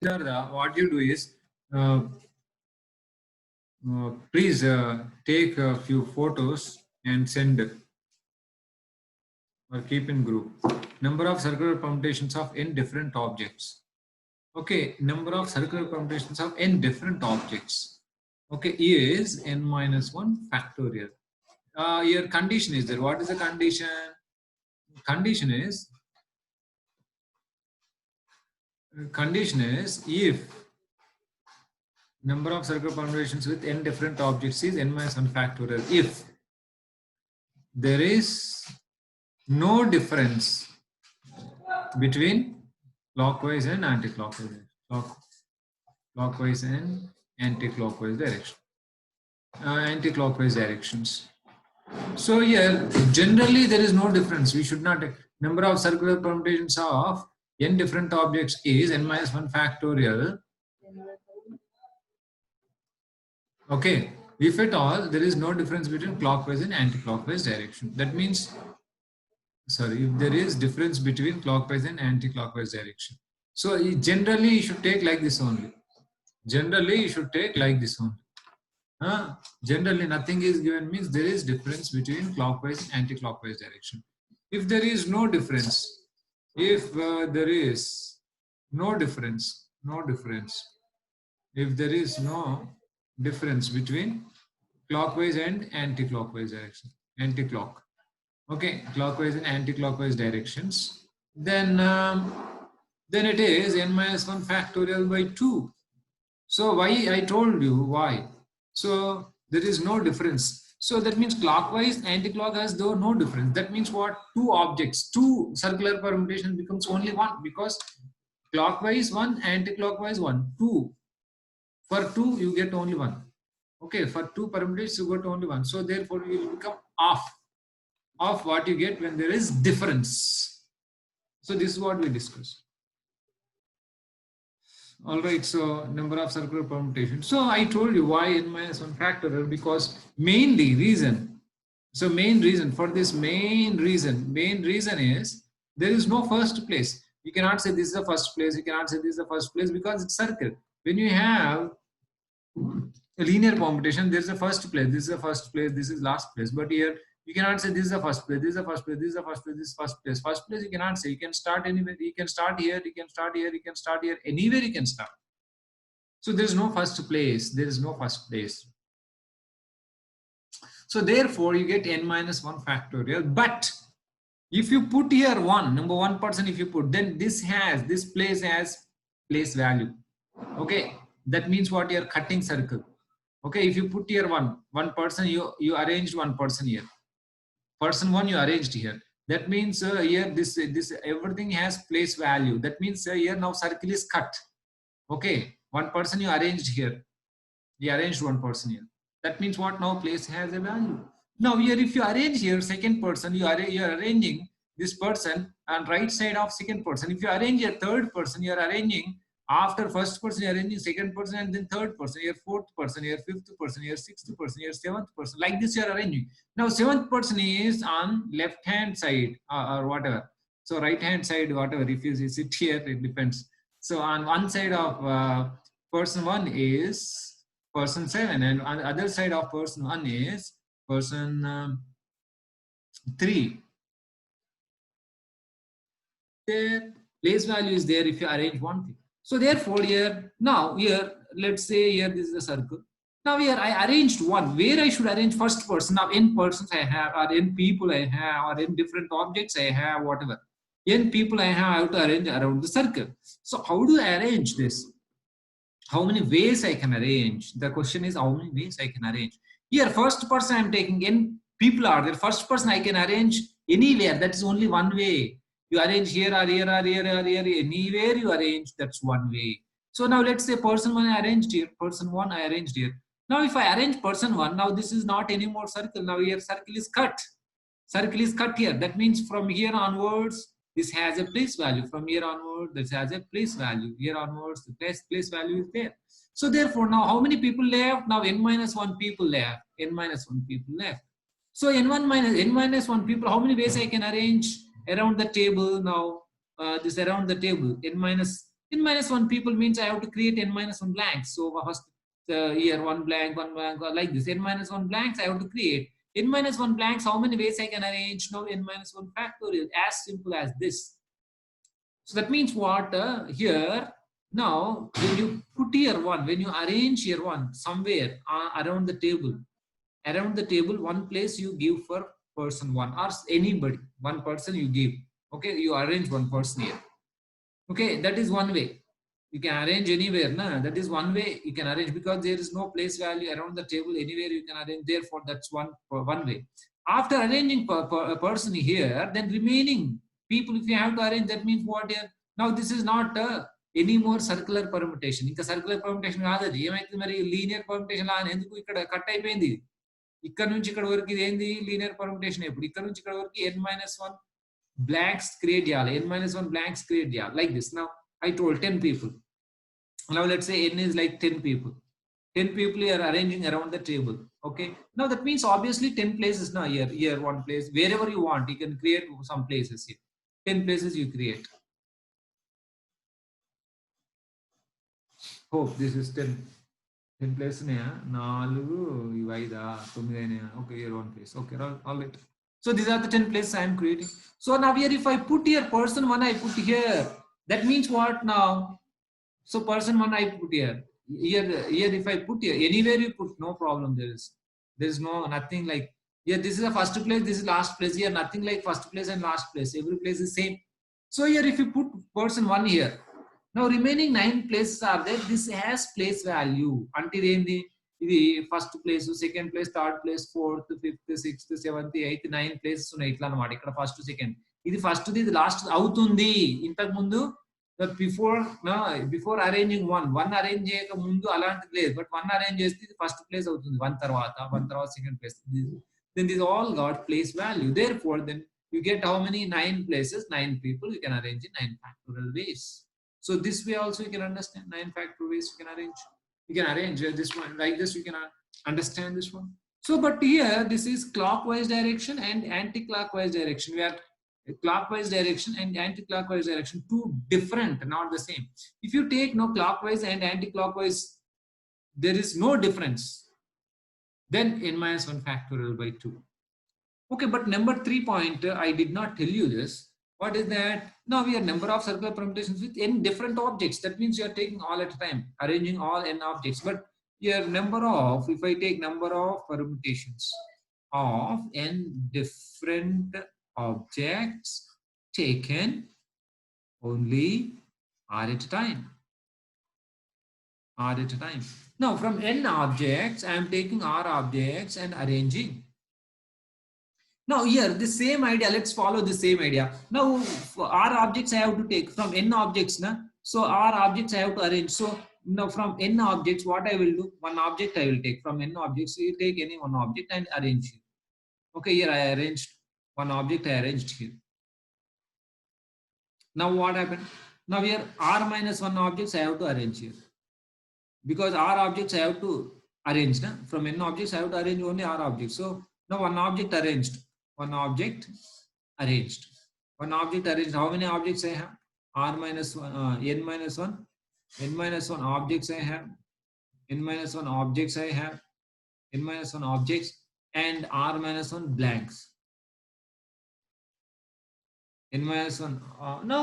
What you do is, uh, please take a few photos and send or keep in group. Number of circular permutations of n different objects. Okay, number of circular permutations of n different objects. Okay, is n minus 1 factorial. Your condition is there. What is the condition? Condition is if number of circular permutations with n different objects is n minus 1 factorial. If there is no difference between clockwise and anti-clockwise, clockwise and anti-clockwise direction, anti-clockwise directions. So here, generally there is no difference. We should not. Number of circular permutations of n different objects is n minus 1 factorial. Okay, if at all there is no difference between clockwise and anti-clockwise direction. That means, sorry, if there is difference between clockwise and anti-clockwise direction. So generally you should take like this only. Generally you should take like this only. Generally nothing is given means there is difference between clockwise and anti-clockwise direction. If there is no difference, if there is no difference, if there is no difference between clockwise and anti-clockwise direction, anti-clock, okay, clockwise and anti-clockwise directions, then it is n minus 1 factorial by 2. So why I told you why. So there is no difference. So that means clockwise, anti-clockwise, though no difference. That means what? Two objects, two circular permutation becomes only one, because clockwise one, anti-clockwise one, two. For two, you get only one. Okay, for two permutations, you get only one. So therefore, you will become of what you get when there is difference. So this is what we discussed. All right, so number of circular permutations. So I told you why n minus 1 factorial, because mainly reason. So main reason for this main reason is there is no first place. You cannot say this is the first place. You cannot say this is the first place because it's circle. When you have a linear permutation, there is a first place. This is the first place. This is last place. But here you cannot say this is the first place, this is the first place, this is the first place, this is first place. First place you cannot say. You can start anywhere. You can start here, you can start here, you can start here. Anywhere you can start. So there is no first place. There is no first place. So therefore you get n minus 1 factorial. But if you put here 1, number 1%, if you put, then this place has place value. Okay, that means what? You are cutting circle. Okay, if you put here one person, you arranged one person here. Person 1 you arranged here. That means here this everything has place value. That means here now circle is cut. Okay, one person you arranged here. You arranged one person here. That means what? Now place has a value. Now here if you arrange here second person, you are arranging this person on right side of second person. If you arrange a third person, you are arranging after first person, you are arranging second person and then third person, your fourth person, your fifth person, your sixth person, your seventh person. Like this you are arranging. Now seventh person is on left hand side or whatever. So right hand side, whatever. If you sit here, it depends. So on one side of person 1 is person 7, and on the other side of person 1 is person 3. Their place value is there if you arrange one thing. So therefore here, now here, let's say here this is a circle. Now here I arranged one. Where I should arrange first person? Now n persons I have, or n people I have, or n different objects I have, whatever. N people I have to arrange around the circle. So how do I arrange this? How many ways I can arrange? The question is how many ways I can arrange. Here first person I am taking, n people are there. First person I can arrange anywhere. That is only one way. You arrange here or here or here or here, anywhere you arrange, that's one way. So now let's say person 1 I arranged here, person 1 I arranged here. Now if I arrange person 1, now this is not anymore circle. Now here circle is cut. Circle is cut here. That means from here onwards, this has a place value. From here onward, this has a place value. Here onwards, the place value is there. So therefore, now how many people left? Now n minus 1 people left. N minus 1 people left. So n minus 1 people, how many ways I can arrange around the table now? This around the table, n minus N minus 1 people means I have to create n minus 1 blanks. So first here one blank, like this. N minus 1 blanks I have to create. N minus 1 blanks, how many ways I can arrange? Now n minus 1 factorial, as simple as this. So that means what here, now when you put here one, when you arrange here one somewhere around the table, one place you give for person one or anybody, one person you give. Okay, you arrange one person here. Okay, that is one way. You can arrange anywhere. Nah? That is one way you can arrange, because there is no place value around the table anywhere you can arrange. Therefore, that's one way. After arranging a person here, then remaining people, if you have to arrange, that means what here? Now this is not any more circular permutation. Inka circular permutation కాదది. ఏమైతుంది మరి linear permutation లా ఎందుకు ఇక్కడ cut అయిపోయింది. ఇక్కడ నుంచి ఇక్కడ వరకు ఇది ఏంది లీనియర్ పర్ముటేషన్. ఇప్పుడు ఇక్కడ నుంచి ఇక్కడ వరకు n-1 blanks create చేయాలి. n-1 blanks create చేయాలి. Like this. Now I told 10 people. Now let's say n is like 10 people. 10 people are arranging around the table. Okay. Now that means obviously 10 places now here one place, wherever you want, you can create some places here. 10 places you create. Hope this is 10 places. 4, 5, 9. Okay, here one place. Okay, all right. So these are the 10 places I am creating. So now here, if I put here person 1, I put here. That means what now? So person 1 I put here. Here if I put here, anywhere you put, no problem. There is no nothing like here. This is the first place. This is last place. Here nothing like first place and last place. Every place is same. So here if you put person 1 here, now remaining 9 places are there. This has place value until the first place, second place, third place, fourth, fifth, sixth, seventh, eighth, 9 places ఉన్నాయి ఇట్లా అన్నమాట. ఇక్కడ first second, ఇది first ఇది last అవుతుంది. ఇంతకు ముందు before arranging one arrange చేయక ముందు అలాంటిది లేదు. బట్ వన్ అరేంజ్ చేస్తే ఇది ఫస్ట్ ప్లేస్ అవుతుంది. వన్ తర్వాత second place. Then this all got place value. Therefore, then you get how many 9 places, 9 people. You can arrange in 9 factorial ways. So this way also you can understand 9 factorial ways you can arrange. You can arrange this one like this. You can understand this one. So, but here this is clockwise direction and anti-clockwise direction. We are clockwise direction and anti-clockwise direction, two different, not the same. If you take no clockwise and anti-clockwise, there is no difference. Then n-1 factorial by 2. Okay, but number 3 point, I did not tell you this. What is that? Now we have number of circular permutations with n different objects. That means you are taking all at a time, arranging all n objects. But here number of, if I take number of permutations of n different objects taken only r at a time. R at a time. Now from n objects, I am taking r objects and arranging. Now here the same idea, let's follow the same idea. Now for r objects I have to take from n objects. So r objects I have to arrange. So now from n objects, what I will do, one object I will take from n objects. So you take any one object and arrange here. Okay, here I arranged one object, I arranged here. Now what happened? Now here r-1 objects I have to arrange here. Because r objects I have to arrange. From n objects I have to arrange only r objects. So now one object arranged. One object arranged. One object arranged. How many objects I have? n-1. n-1 objects I have. n-1 objects I have. n-1 objects and r-1 blanks. n-1. Now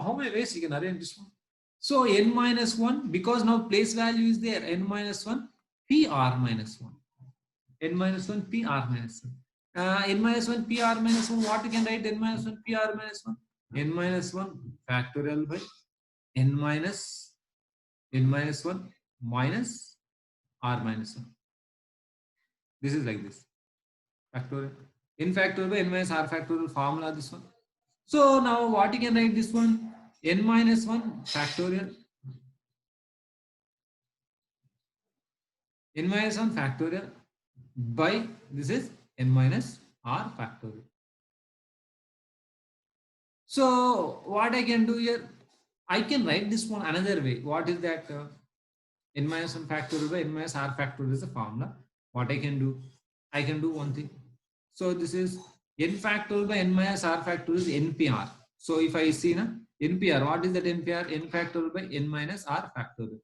how many ways you can arrange this one? So n-1, because now place value is there, n-1 p r-1. n-1 p r-1. n-1 p r-1, what you can write? n-1 p r-1. n-1 factorial by n-1 minus r-1. This is like this. Factorial. In factorial by n-1 r factorial formula, this one. So now what you can write this one? n-1 factorial. n-1 factorial by this is n-r factorial. So what I can do here, I can write this one another way. What is that? n-1 factorial by n-r factorial is the formula. What I can do? I can do one thing. So this is n factorial by n-r factorial is npr. So if I see NPR. What is that NPR? N factorial by n minus r factorial.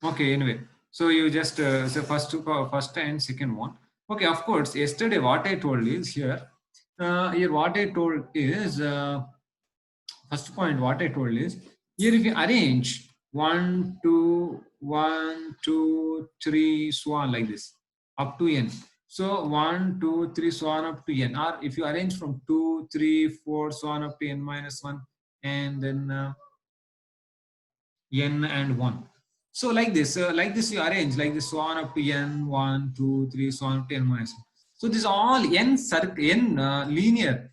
Okay, anyway, so you just so first and second one. Okay, of course, yesterday what I told is here. Here what I told is first point. What I told is here if you arrange 1, 2, 1, 2, 3, so on like this up to n. So 1, 2, 3, so on up to n. Or if you arrange from 2, 3, 4, so on up to n minus 1, and then n and 1. So like this you arrange like this, so on up to n, 1, 2, 3, so on up to n minus 1. So this all n linear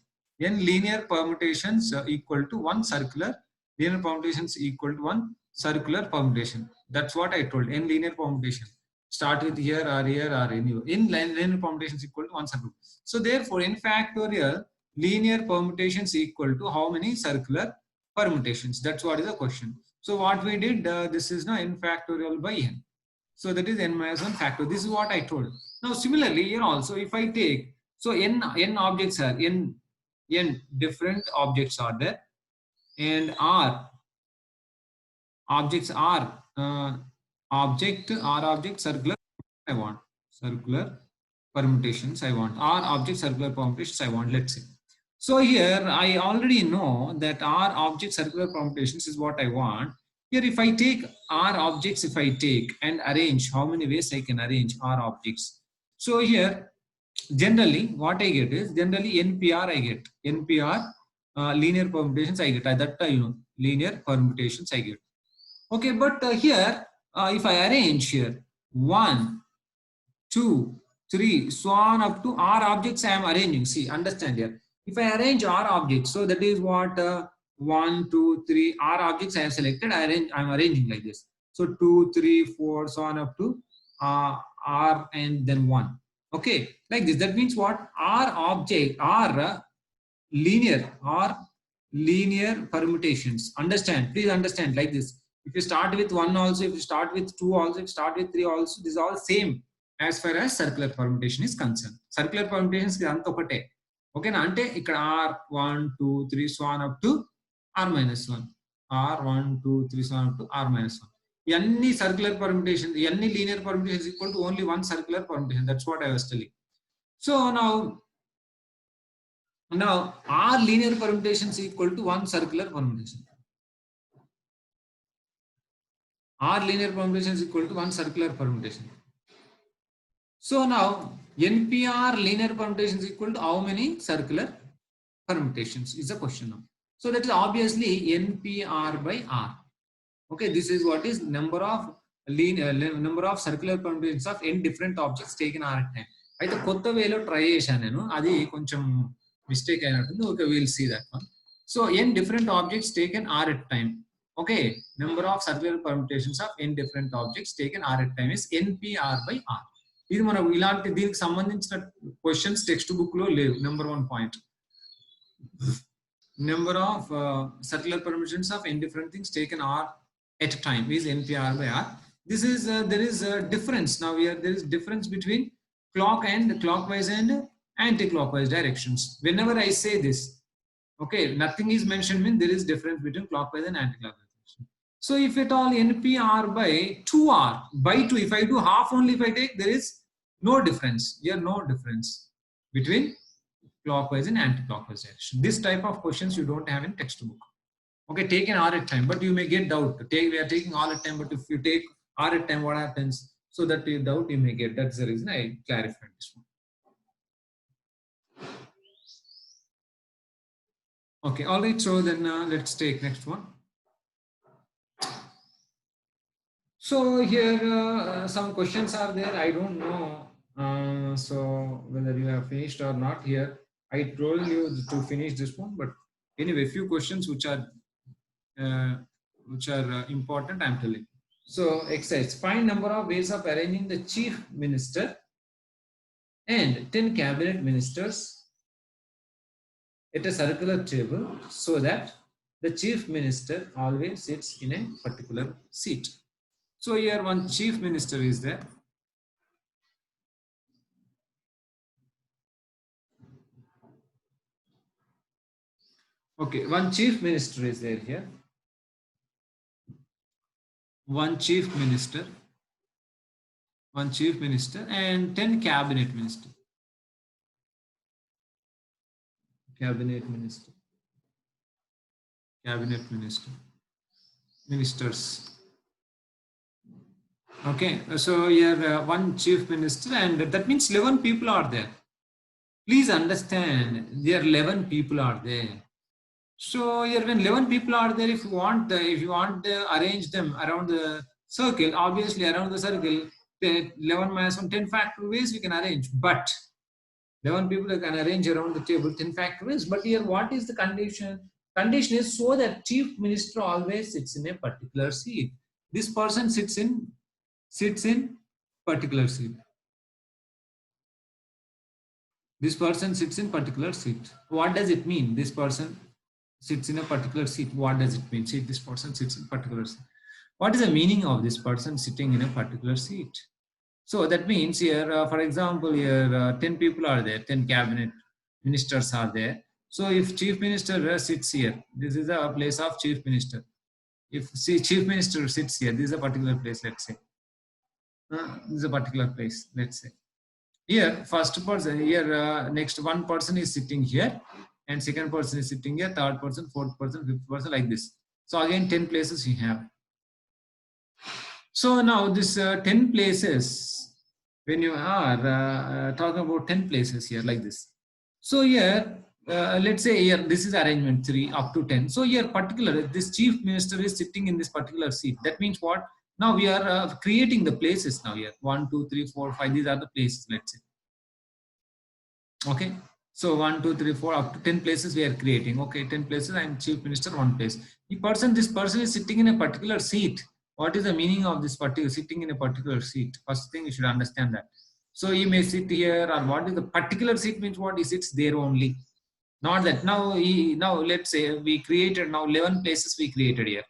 permutations equal to one circular linear permutations equal to one circular permutation. That's what I told. N linear permutation start with here or anywhere. In linear permutations equal to one circle. So therefore, n factorial linear permutations equal to how many circular permutations? That's what is the question. So what we did, this is now n factorial by n. So that is n minus 1 factor. This is what I told. Now similarly here also, if I take, so n objects are n different objects are there, and r objects are object circular I want circular permutations I want, r object circular permutations I want, let's say. So here I already know that r object circular permutations is what I want. Here if I take r objects, if I take and arrange, how many ways I can arrange r objects? So here generally what I get is generally NPR I get. NPR linear permutations I get. That linear permutations I get. Okay, but here if I arrange here 1, 2, 3, so on up to r objects I am arranging. See, understand here. If I arrange r objects, so that is what 1, 2, 3 r objects I have selected. I am arranging like this. So 2, 3, 4, so on up to r and then 1. Okay, like this. That means what? R object are linear permutations. Understand? Please understand like this. If you start with 1 also, if you start with 2 also, if you start with 3 also, this is all same as far as circular permutation is concerned. Circular permutations is antokate. Okay, na ante ikkada r 1, 2, 3, so on up to r minus 1. R 1, 2, 3, so on up to r minus 1. Any circular permutation, any linear permutation is equal to only one circular permutation. That's what I was telling. So now r linear permutation is equal to one circular permutation. R linear permutation is equal to one circular permutation. So now NPR linear permutation is equal to how many circular permutations is the question now. So that is obviously NPR by R. Okay, this is what is number of circular permutations of n different objects taken r at time. అయితే కొత్త వేలో try చేశాను నేను, అది కొంచెం mistake అయినట్టుంది. Okay, we'll see that one. So n different objects taken r at time. Okay, number of circular permutations of n different objects taken r at time is NPR by R. ఇది మనం ఇలాంటి దీనికి సంబంధించిన questions text book లో లేవు. Number 1 point, number of circular permutations of n different things taken r at a time is NPR by R. This is there is a difference now here. There is difference between clockwise and anti-clockwise directions. Whenever I say this, okay, nothing is mentioned when there is difference between clockwise and anti-clockwise direction. So if at all NPR by 2R by 2, if I do half only, if I take, there is no difference here, no difference between clockwise and anti-clockwise direction. This type of questions you don't have in textbook. Okay, take an R at time, but you may get doubt. We are taking R at time, but if you take R at time, what happens? So that you doubt you may get. That's the reason I clarified this one. Okay, all right. So then let's take next one. So here some questions are there. I don't know. So whether you have finished or not here. I told you to finish this one, but anyway, few questions which are important, I'm telling. So exercise, find number of ways of arranging the chief minister and 10 cabinet ministers at a circular table so that the chief minister always sits in a particular seat. So here one chief minister is there. Okay, one chief minister is there here. One chief minister and 10 cabinet minister. Ministers. Okay, so here one chief minister, and that means 11 people are there. Please understand, there 11 people are there. So here when 11 people are there, if you want to arrange them around the circle, obviously around the circle, 11 minus 1, 10 factor ways we can arrange. But 11 people can arrange around the table 10 factor ways. But here what is the condition? Condition is so that chief minister always sits in a particular seat. This person sits in particular seat. This person sits in particular seat. What does it mean? This person sits in a particular seat. What does it mean? See, this person sits in particular seat. What is the meaning of this person sitting in a particular seat? So that means here, for example, here 10 people are there, 10 cabinet ministers are there. So if chief minister sits here, this is a place of chief minister. If chief minister sits here, this is a particular place, let's say. This is a particular place, let's say. Here, first person, here next one person is sitting here, and second person is sitting here, third person, fourth person, fifth person, like this. So again, 10 places you have. So now this 10 places, when you are talking about 10 places here like this. So here, let's say here, this is arrangement 3 up to 10. So here particular, this chief minister is sitting in this particular seat. That means what? Now we are creating the places now here. 1, 2, 3, 4, 5, these are the places, let's say. Okay. So 1, 2, 3, 4, up to 10 places we are creating. Okay, 10 places, I am chief minister, 1 place. This person is sitting in a particular seat. What is the meaning of this particular sitting in a particular seat? First thing you should understand that. So he may sit here, or what is the particular seat means what? He sits there only. Not that. Now let's say we created now 11 places we created here.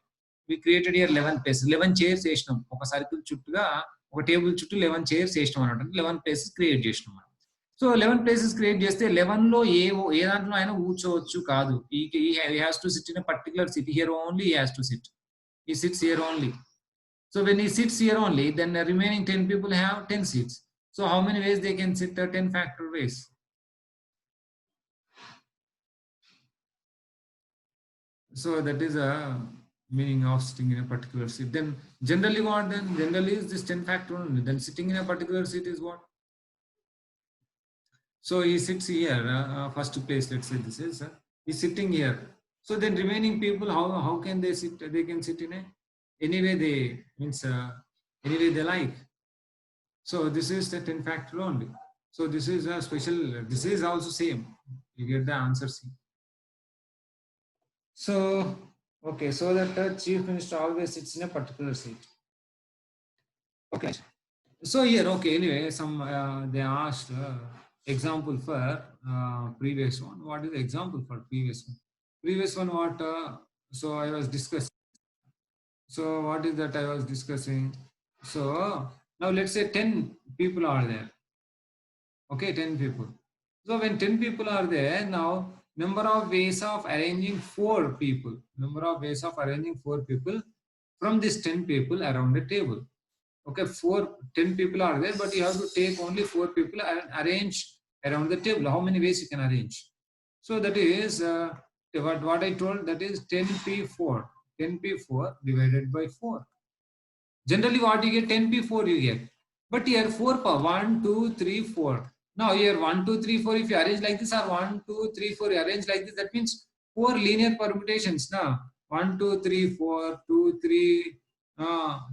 We created here 11 places. 11 chairs చేసినాం. ఒక circle చుట్టుగా ఒక table చుట్టూ 11 chairs చేసినాం అన్నమాట. 11 places create చేసినాం. So 11 places create చేస్తే 11 లో ఏ దాంట్లో అయినా కూర్చోవచ్చు కాదు. He has to sit in a particular seat. Here only he has to sit. He sits here only. So when he sits here only, then the remaining 10 people have 10 seats. So how many ways they can sit? 10 factor ways. So that is a meaning of sitting in a particular seat. Then generally what? Then generally is this 10 factor only. Then sitting in a particular seat is what? So he sits here, first place, let's say this is, he's sitting here. So then remaining people, how can they sit? They can sit in any way they, means any way they like. So this is the 10 factor only. So this is a special, this is also same. You get the answer C. So, okay, so that the chief minister always sits in a particular seat. Okay. So here, okay, anyway, they asked, example for previous one. What is the example for previous one? Previous one, what? So I was discussing. So what is that I was discussing? So now let's say 10 people are there. Okay, 10 people. So when 10 people are there, now number of ways of arranging 4 people. Number of ways of arranging 4 people from these 10 people around the table. Okay, 10 people are there, but you have to take only 4 people and arrange around the table. How many ways you can arrange? So that is what I told, that is 10p4. 10p4 divided by 4. Generally what you get? 10p4 you get. But here 4 power 1, 2, 3, 4. Now here 1, 2, 3, 4, if you arrange like this, or 1, 2, 3, 4, you arrange like this, that means 4 linear permutations. Now 1, 2, 3, 4, 2, 3,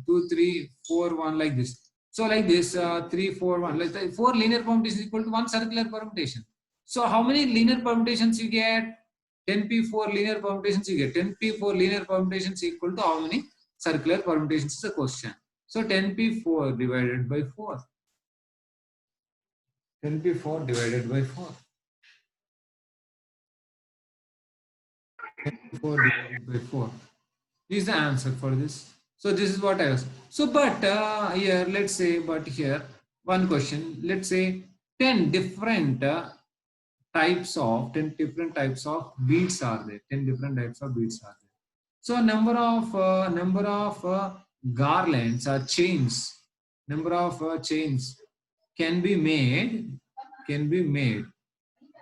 2, 3, 4, 1, like this. So like this, 3, 4, 1, like 4 linear permutations equal to 1 circular permutation. So how many linear permutations you get? 10p4 linear permutations you get. 10p4 linear permutations equal to how many circular permutations is the question. So 10p4 divided by 4. 10p4 divided by 4. 10p4 divided by 4 is the answer for this. So this is what I was. So but here let's say, but here one question. Let's say 10 different types of 10 different types of beads are there. 10 different types of beads are there. So number of garlands or chains, number of chains can be made.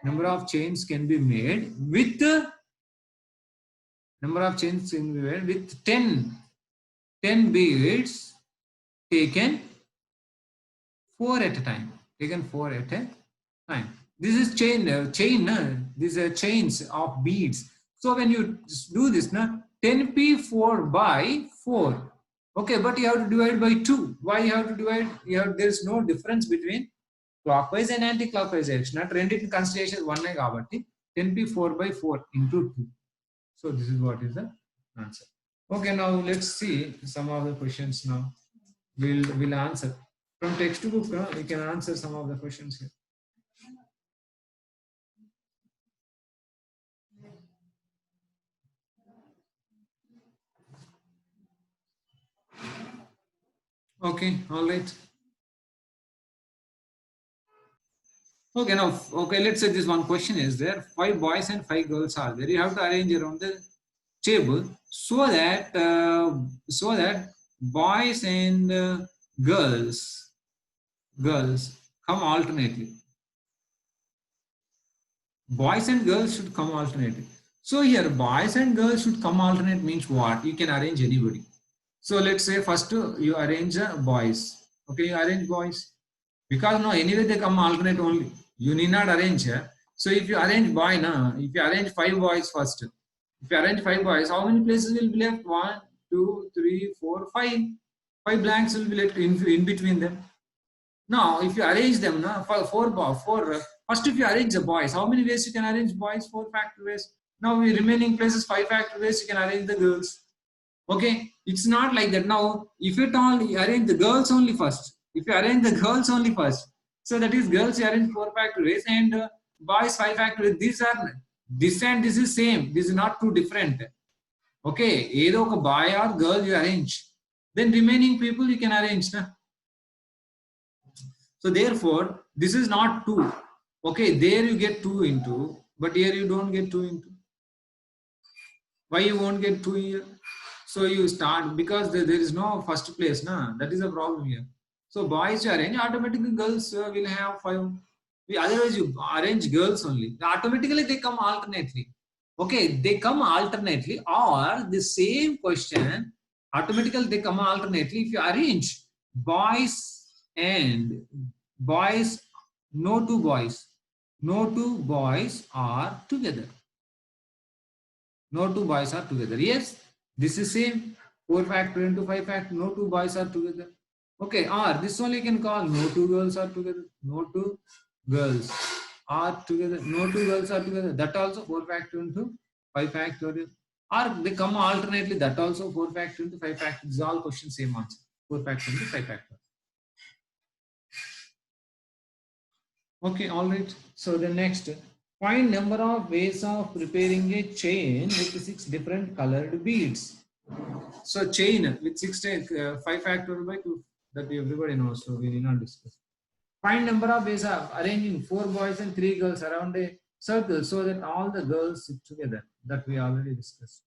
Number of chains can be made with number of chains can be made with 10 beads taken 4 at a time. Taken 4 at a time. This is these are chains of beads. So when you do this, 10p4 by 4. Okay, but you have to divide by 2. Why you have to divide? There is no difference between clockwise and anti-clockwise direction. Not రెండింటి consideration one కాబట్టి 10p4 by 4 into 2. So this is what is the answer. Okay, now let's see some of the questions now. We'll answer. From textbook, we can answer some of the questions here. Okay, all right. Okay, now, okay, let's say this one question is there. 5 boys and 5 girls are there. You have to arrange around the table so that boys and girls come alternately. Boys and girls should come alternately. So here boys and girls should come alternate means what? You can arrange anybody. So let's say first you arrange boys. Okay, you arrange boys because no, anyway they come alternate only. You need not arrange. So if you arrange boy, if you arrange 5 boys first, if you arrange 5 boys, how many places will be left? 1, 2, 3, 4, 5. 5 blanks will be left in between them. Now, if you arrange them, first if you arrange the boys, how many ways you can arrange boys? 4 factor ways. Now, remaining places 5 factor ways you can arrange the girls. Okay, it's not like that. Now, if you arrange the girls only first, if you arrange the girls only first, so that is girls you arrange 4 factor ways and boys 5 factor ways. These are this and this is same. This is not too different. Okay, either a boy or girl you arrange, then remaining people you can arrange. So therefore, this is not 2. Okay, there you get 2 into, but here you don't get 2 into. Why you won't get 2 here? So you start because there is no first place, that is a problem here. So boys you arrange, automatically girls will have 5. Otherwise you arrange girls only, automatically they come alternately. Okay, they come alternately, or the same question automatically they come alternately if you arrange boys and boys, no 2 boys are together. No 2 boys are together. Yes, this is same. 4 factor into 5 factor, no 2 boys are together. Okay, or this only you can call no 2 girls are together. No 2 girls are together. No 2 girls are together. That also 4 factor into 5 factorial. Or they come alternately. That also 4 factor into 5 factor. This is all question same answer. 4 factor into 5 factor. Okay, all right. So the next, find number of ways of preparing a chain with 6 different colored beads. So chain with 5 factorial by 2, that everybody knows, so we will not discuss. Find number of ways of arranging 4 boys and 3 girls around a circle so that all the girls sit together, that we already discussed.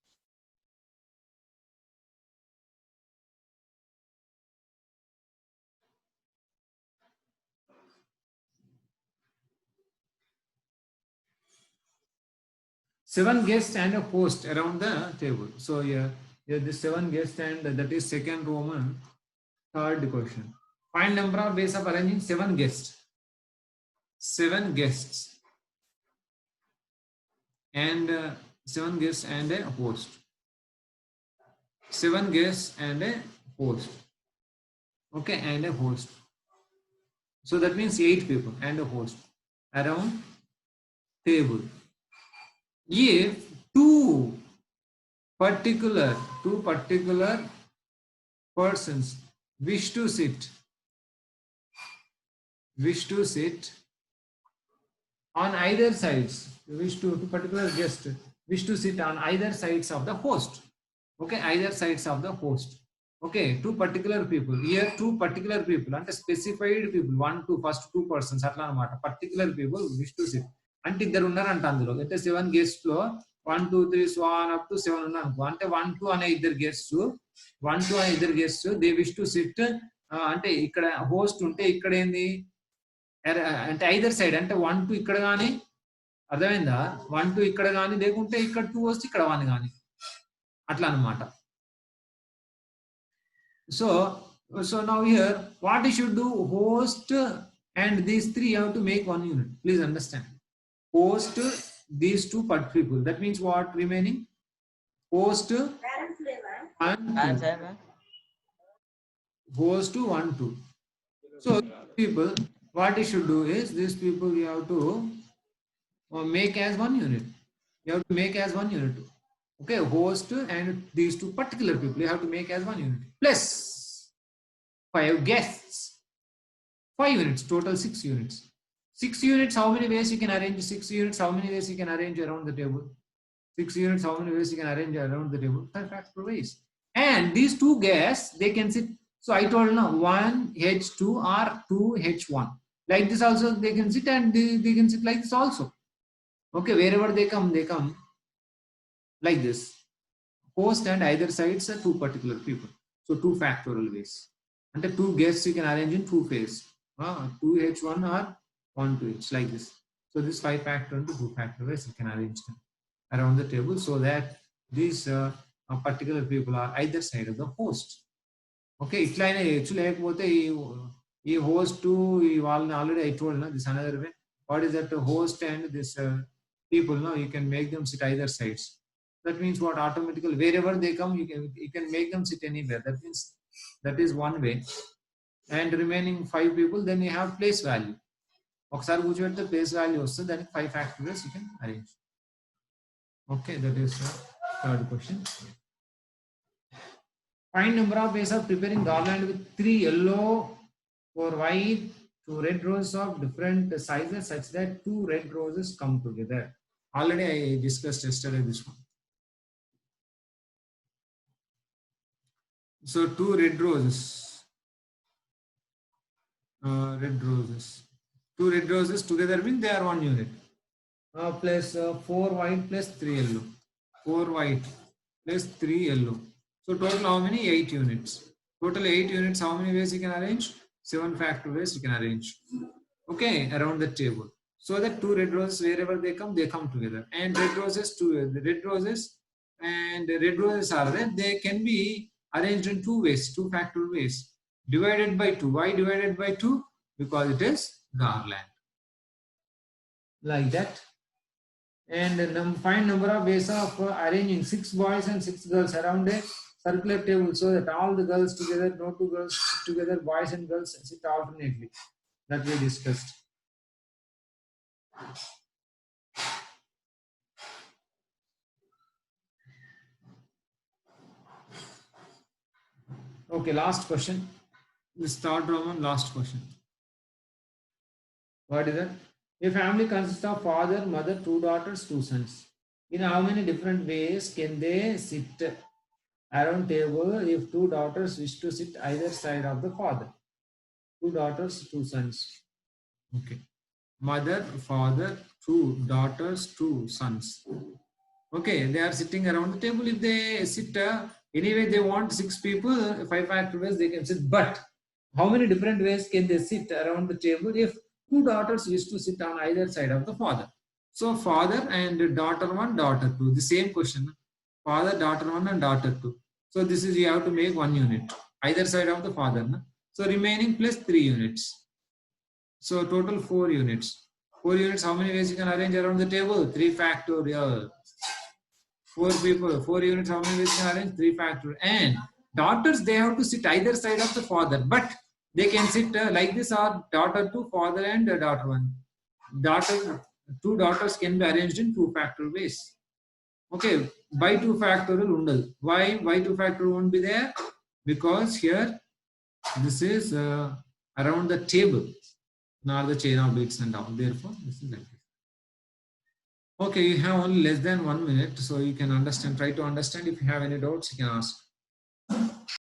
Seven guests and a host around the table. So here the 7 guests and that is second Roman, third question. Find number of ways of arranging 7 guests. 7 guests and 7 guests and a host. 7 guests and a host. Okay, and a host. So that means 8 people and a host around table. If two particular persons wish to sit on either sides, two particular guest wish to sit on either sides of the host. Okay, either sides of the host. Okay, two particular people. Here two particular people and specified people, one two first two persons అట్లా అన్నమాట. Particular people wish to sit. అంటే ఇద్దరు ఉన్నారంట అందులో. అంటే 7 guests లో 1 2 3 so on up to 7 ఉన్నారు అనుకో. అంటే 1 2 అనే ఇద్దరు guests, 1 2 అనే ఇద్దరు guests they wish to sit. అంటే ఇక్కడ host ఉంటే ఇక్కడ ఏంది అంటే ఐదర్ సైడ్ అంటే 1 2 ఇక్కడ కానీ అర్థమైందా 1 2 ఇక్కడ కానీ లేకుంటే ఇక్కడ 2 వస్తే ఇక్కడ 1 కానీ అట్లా అన్నమాట. So now here what you should do, host and these three you have to make one unit. Please understand, host these two people, that means what remaining, host and host 1 2. So people, what you should do is these people you have to make as one unit. You have to make as one unit. Okay, host and these two particular people you have to make as one unit plus 5 guests, 5 units, total 6 units. 6 units, how many ways you can arrange 6 units? How many ways you can arrange around the table? 6 units, how many ways you can arrange around the table? 5 factor ways. And these two guests, they can sit. So I told now 1H2 or 2H1. Like this also they can sit, and they can sit like this also. Okay, wherever they come like this. Host and either sides are two particular people. So 2 factorial ways. And the 2 guests you can arrange in 2 ways. 2H1 or 1 2H, like this. So this 5 factor into 2 factorial ways you can arrange them around the table so that these particular people are either side of the host. Okay, itla actually lekapothe ee host to ee valni already I told na this another way. What is that host and this people, no, you can make them sit either sides. That means what, automatically wherever they come you can make them sit anywhere. That means that is one way. And remaining 5 people, then you have place value. ఒకసారి కూర్చోబెడితే place value వస్తుంది, దానికి 5 factorials you can arrange. Okay, that is the third question. Find number of ways of preparing garland with 3 yellow, 4 white, 2 red roses of different sizes such that 2 red roses come together. Already I discussed yesterday this one. So 2 red roses, 2 red roses together mean they are one unit. Plus 4 white plus 3 yellow, 4 white plus 3 yellow. So total how many? 8 units. Total 8 units. How many ways you can arrange? 7 factor ways you can arrange. Okay, around the table. So that 2 red roses, wherever they come together. And red roses, the red roses and red roses are there. They can be arranged in 2 ways, 2 factorial ways. Divided by 2. Why divided by 2? Because it is garland. Like that. And find number of ways of arranging 6 boys and 6 girls around a circular table so that all the girls together, no 2 girls sit together, boys and girls sit alternately. That we discussed. Okay, last question. This third Roman, last question. What is that? A family consists of father, mother, 2 daughters, 2 sons. In how many different ways can they sit around table if 2 daughters wish to sit either side of the father? 2 daughters, 2 sons. Okay. Mother, father, 2 daughters, 2 sons. Okay, they are sitting around the table. If they sit, anyway they want 6 people, 5 factor ways they can sit. But how many different ways can they sit around the table if 2 daughters wish to sit on either side of the father? So father and daughter 1, daughter 2. The same question. Father, daughter 1 and daughter 2. So this is, you have to make 1 unit. Either side of the father. No? So remaining plus 3 units. So total 4 units. 4 units, how many ways you can arrange around the table? 3 factorial. 4 people, 4 units, how many ways you can arrange? 3 factorial. And daughters, they have to sit either side of the father. But they can sit like this, or daughter 2, father and daughter 1. 2 daughters can be arranged in 2 factorial ways. Okay, by 2 factorial undal. Why 2 factorial won't be there? Because here This is around the table, not the chain of bits and all. Therefore, this is like this. Okay, you have only less than 1 minute, so you can understand. Try to understand. If you have any doubts, you can ask.